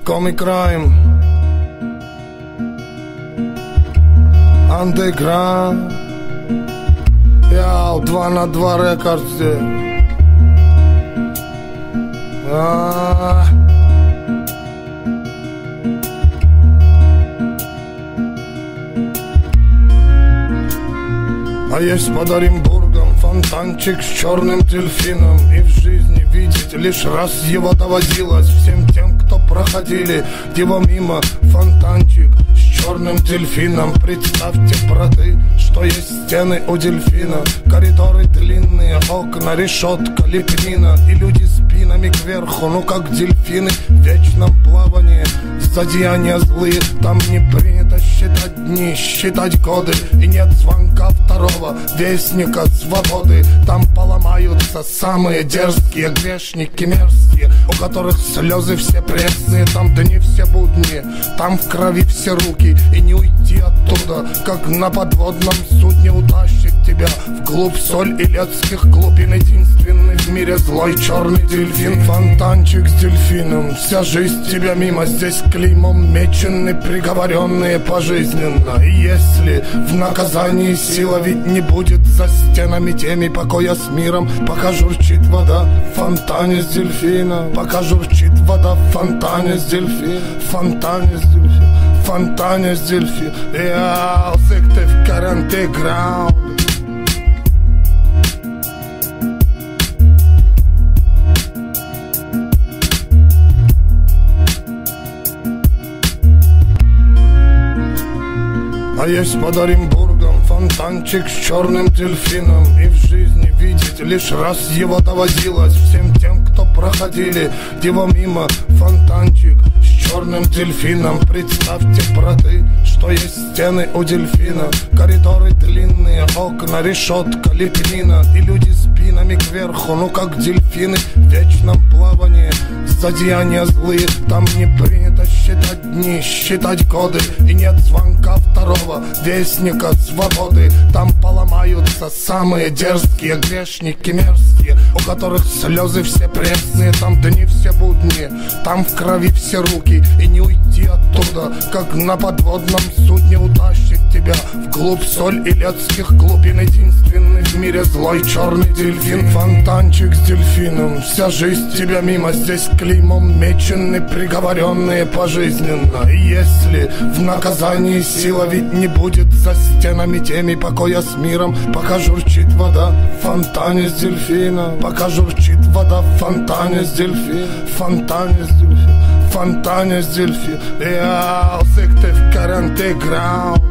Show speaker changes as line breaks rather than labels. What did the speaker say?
Comic Crime, Underground, яу, 2 на 2 рекордс. А есть под Оренбургом фонтанчик с черным дельфином, и в жизни видеть лишь раз его доводилось всем тем, кто проходили его мимо. Фонтанчик с черным дельфином. Представьте, браты, что есть стены у дельфина, коридоры длинные, окна, решетка, лепнина, и люди спинами кверху, ну как дельфины в вечном плавании. Злодеяния злые, там не принято считать дни, считать годы, и нет звонка второго вестника свободы. Там поломаются самые дерзкие грешники мерзкие, у которых слезы все пресные. Там дни все будни, там в крови все руки, и не уйти оттуда, как на подводном судне утащит тебя вглубь соль илецких глубин. Единственный в мире злой черный дельфин. Фонтанчик с дельфином, вся жизнь тебя мимо. Здесь клеймом мечены приговоренные пожизненно. И если в наказании сила ведь не будет за стенами теми покоя с миром, пока журчит вода в фонтане с дельфина, пока журчит вода в фонтане с дельфина, в фонтане с дельфина, в фонтане с дельфина. Я сыкты в каранте граунд. А есть под Оренбургом фонтанчик с черным дельфином, и в жизни видеть лишь раз его доводилось всем тем, кто проходили его мимо. Фонтанчик с черным дельфином. Представьте, браты, что есть стены у дельфина, коридоры длинные, окна, решетка, лепнина, и люди спинами кверху, ну как дельфины в вечном плавании. Злодеяния злые, там не принято считать дни, считать годы, и нет звонка второго вестника свободы. Там поломаются самые дерзкие грешники мерзкие, у которых слезы все пресные. Там дни все будни, там в крови все руки, и не уйти оттуда, как на подводном судне утащит тебя вглубь соль илецких глубин. Единственный в мире злой черный дельфин. Фонтанчик с дельфином, вся жизнь тебя мимо. Здесь клеймом мечены приговоренные пожизненно. И если в наказании сила ведь не будет за стенами теми покоя с миром, пока журчит вода в фонтане с дельфина, пока журчит вода в фонтане с дельфина, в фонтане с дельфина, в фонтане с дельфина. Я сыкты в каранте граунд.